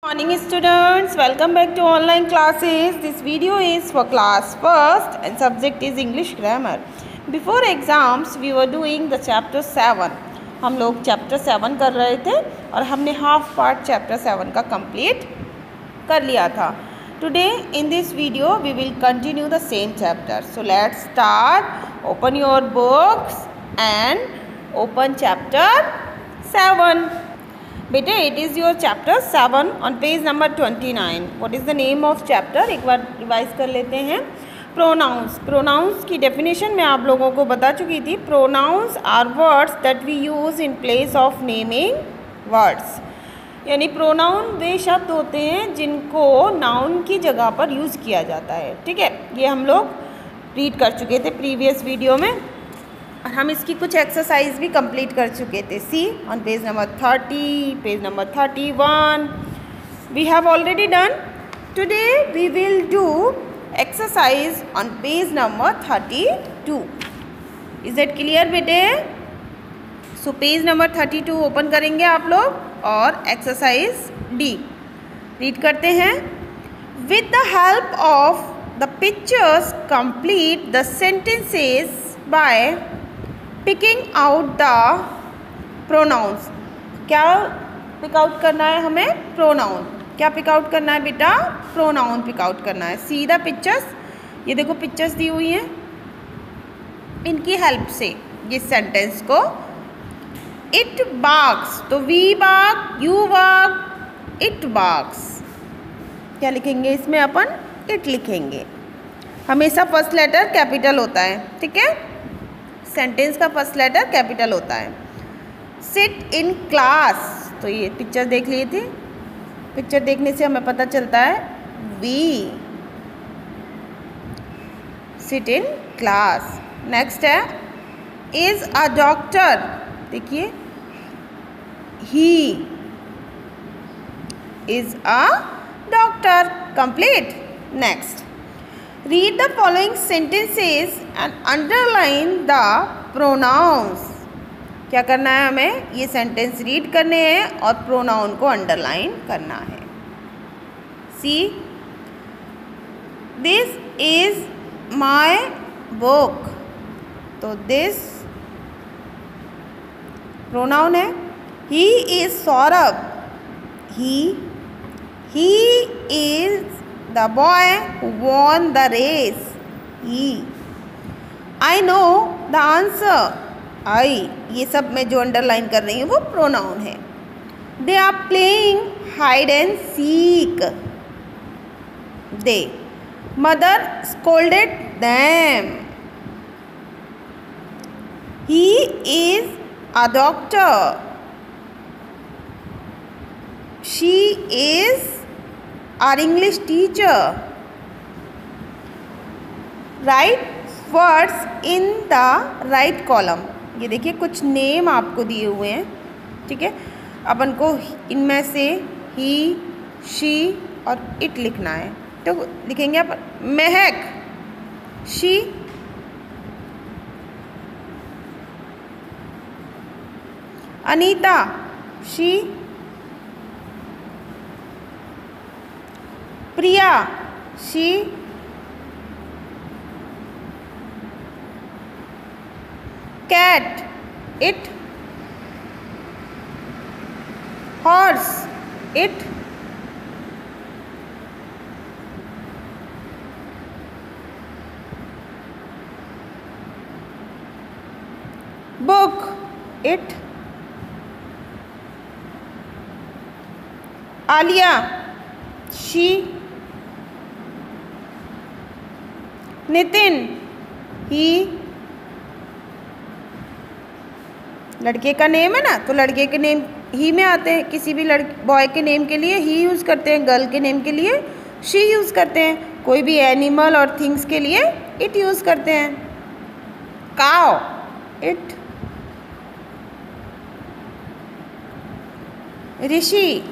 Morning students, welcome back to online classes. This video is for class first and subject is English grammar. Before exams we were doing the chapter 7. हम लोग chapter 7 कर रहे थे और हमने half part chapter 7 का complete कर लिया था. Today in this video we will continue the same chapter. So let's start. Open your books and open chapter 7. बेटे it is your chapter 7 on page number 29. What is the name of chapter? एक बार revise कर लेते हैं. Pronounce. Pronounce की definition मैं आप लोगों को बता चुकी थी. Pronouns are words that we use in place of naming words. यानी प्रोनाउन वे शब्द होते हैं जिनको नाउन की जगह पर यूज़ किया जाता है. ठीक है, ये हम लोग रीड कर चुके थे प्रीवियस वीडियो में और हम इसकी कुछ एक्सरसाइज भी कंप्लीट कर चुके थे. See on page number 30, page number 31 we have already done. Today we will do exercise on page number 32. Is it clear बेटे? सो पेज नंबर 32 ओपन करेंगे आप लोग और एक्सरसाइज डी रीड करते हैं. With the help of the pictures complete the sentences bye picking out the pronounce. क्या pick out करना है हमें? प्रोनाउन. क्या पिक आउट करना है बेटा? प्रोनाउन पिक आउट करना है. See the pictures. ये देखो पिक्चर्स दी हुई हैं. इनकी हेल्प से इस सेंटेंस को इट बार्क्स, तो we bark, you bark, it barks. क्या लिखेंगे इसमें? अपन इट लिखेंगे. हमेशा फर्स्ट लेटर कैपिटल होता है. ठीक है, सेंटेंस का फर्स्ट लेटर कैपिटल होता है. सिट इन क्लास, तो ये पिक्चर देख लिए थे. पिक्चर देखने से हमें पता चलता है we sit in class. Next है इज अ डॉक्टर. देखिए he is a doctor. Complete. Next read the following sentences and underline the pronouns. क्या करना है हमें? ये सेंटेंस रीड करने हैं और प्रोनाउन को अंडरलाइन करना है. See this is my book, तो दिस प्रोनाउन है. He is Saurabh. He is the boy who won the race. He. I know the answer. I. ये सब मैं जो अंडरलाइन कर रही हूँ वो प्रोनाउन है. They are playing hide and seek. They. Mother scolded them. He is a doctor. She is our English teacher. Write words in the right column. ये देखिए कुछ नेम आपको दिए हुए हैं. ठीक है, अपन को इनमें से ही, शी और इट लिखना है. तो लिखेंगे आप Mahak, she. Anita, she. Priya, she. Cat, it. Horse, it. Book, it. Alia, she. Nitin, he. लड़के का नेम है ना, तो लड़के के नेम ही में आते हैं. किसी भी बॉय के नेम के लिए ही यूज़ करते हैं, गर्ल के नेम के लिए शी यूज़ करते हैं, कोई भी एनिमल और थिंग्स के लिए इट यूज़ करते हैं. Cow, it. Rishi,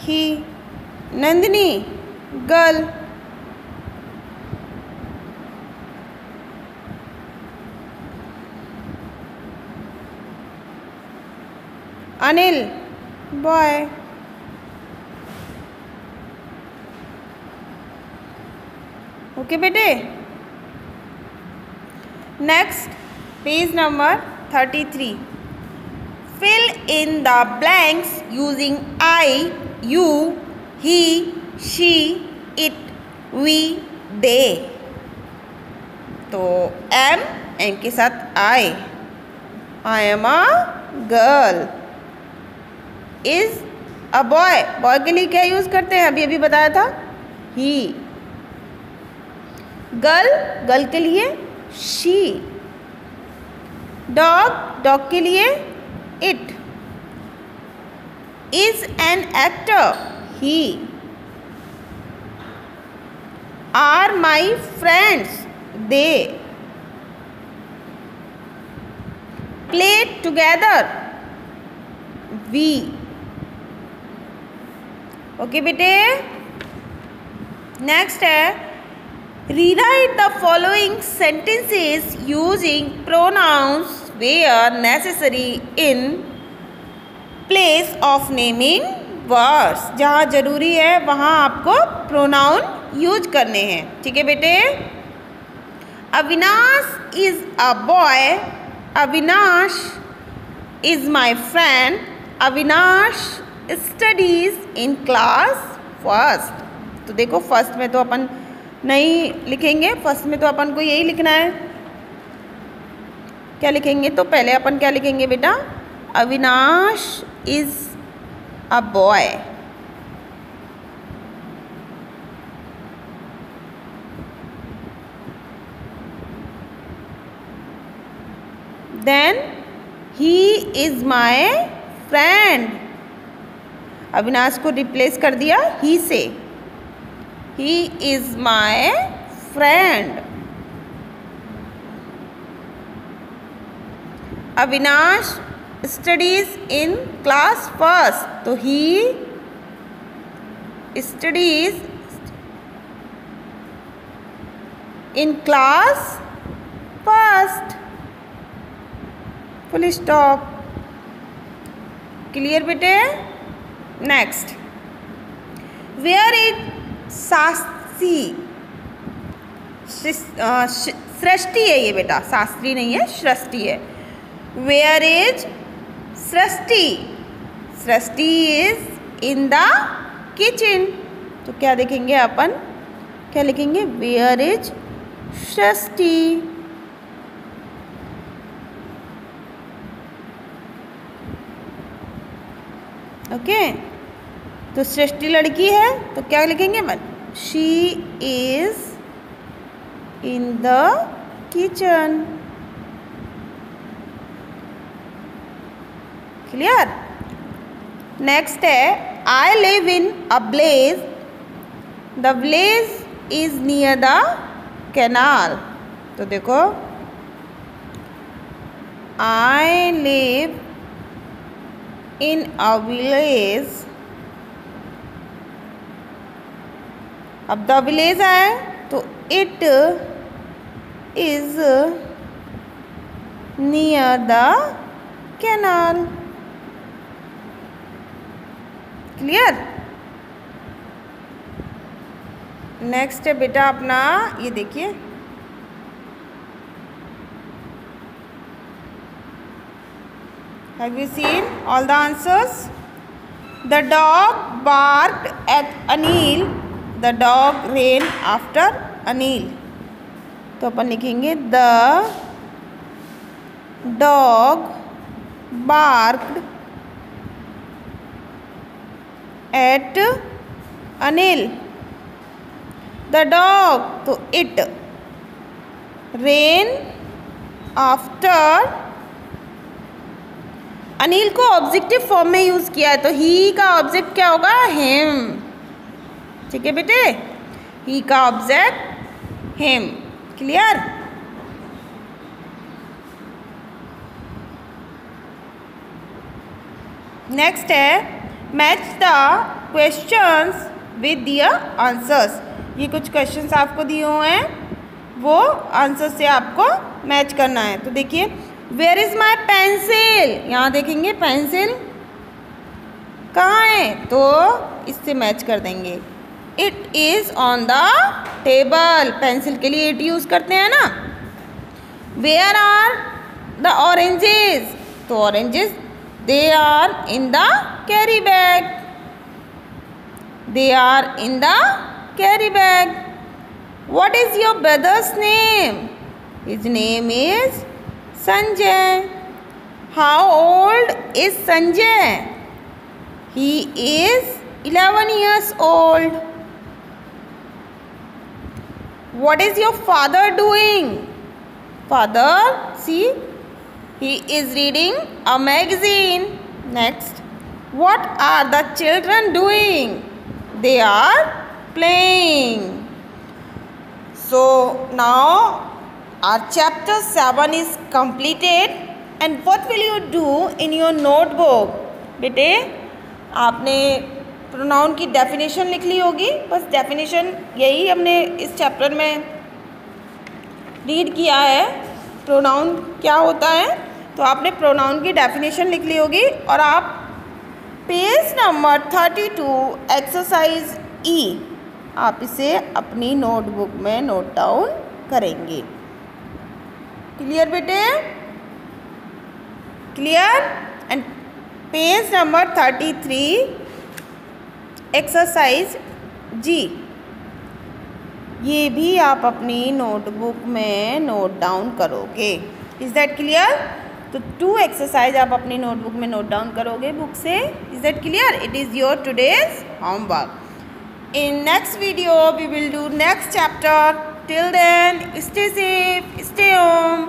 he. Nandini, girl. Anil boy. Okay बेटे। Next page number 33। Fill in the blanks using I, you, he, she, it, we, they. तो एम के साथ I am a girl. Is a boy, boy के लिए क्या use करते हैं, अभी अभी बताया था, ही। गर्ल के लिए शी। डॉग के लिए it. Is an actor, he. Are my friends, they. Play together, we. Okay बेटे। नेक्स्ट है, rewrite the following sentences using pronouns where necessary in place of naming words। जहाँ ज़रूरी है वहाँ आपको प्रोनाउन यूज करने हैं, ठीक है बेटे। Avinash is a boy, Avinash is my friend, Avinash studies in class first. तो देखो फर्स्ट में तो अपन नहीं लिखेंगे, फर्स्ट में तो अपन को यही लिखना है। क्या लिखेंगे, तो पहले अपन क्या लिखेंगे बेटा, Avinash is a boy. Then he is my friend. Avinash को रिप्लेस कर दिया ही से, he is my friend। Avinash studies in class first, तो he studies in class first। Full stop. Clear बेटे। Next, where is Shastri, Srishti है ये बेटा, शास्त्री नहीं है, सृष्टि है। Where is Srishti, Srishti is in the kitchen. तो क्या देखेंगे अपन, क्या लिखेंगे, वेयर इज सृष्टि। ओके, तो सृष्टि लड़की है तो क्या लिखेंगे अपन, she is in the kitchen. Clear. Next है, I live in a village, the village is near the canal. तो देखो, I live in a village, अब द विलेज आए तो it is near the canal. Clear. Next है बेटा अपना, ये देखिए, have you seen all the answers. The dog barked at Anil, the dog ran after Anil. तो अपन लिखेंगे the dog barked at Anil. The dog, तो इट, रेन आफ्टर। अनिल को ऑब्जेक्टिव फॉर्म में यूज किया है, तो ही का ऑब्जेक्ट क्या होगा, हिम। ठीक है बेटे, ही का ऑब्जेक्ट हिम। क्लियर। नेक्स्ट है, match the questions with their answers. ये कुछ क्वेश्चंस आपको दिए हुए हैं, वो आंसर से आपको मैच करना है। तो देखिए, वेयर इज़ माई पेंसिल, यहाँ देखेंगे पेंसिल, कहाँ है, तो इससे मैच कर देंगे। It is on the table, pencil के लिए इट यूज़ करते हैं ना। वेयर आर द ऑरेंजेस, तो oranges they are in the carry bag, they are in the carry bag. What is your brother's name? His name is Sanjay. How old is Sanjay? He is 11 years old. What is your father doing? Father, see, he is reading a magazine. Next, what are the children doing? They are playing. So now our chapter 7 is completed, and what will you do in your notebook? बेटे आपने pronoun की definition लिख ली होगी, बस definition यही हमने इस chapter में रीड किया है, प्रोनाउन क्या होता है। तो आपने प्रोनाउन की डेफिनेशन लिख ली होगी और आप पेज नंबर 32 एक्सरसाइज ई आप इसे अपनी नोटबुक में नोट डाउन करेंगे। क्लियर बेटे, clear. And page number 33 exercise जी, ये भी आप अपनी नोटबुक में नोट डाउन करोगे। Is that clear? तो 2 एक्सरसाइज आप अपनी नोटबुक में नोट डाउन करोगे बुक से। Is that clear? It is your today's homework. In next video we will do next chapter. Till then, stay safe, stay home.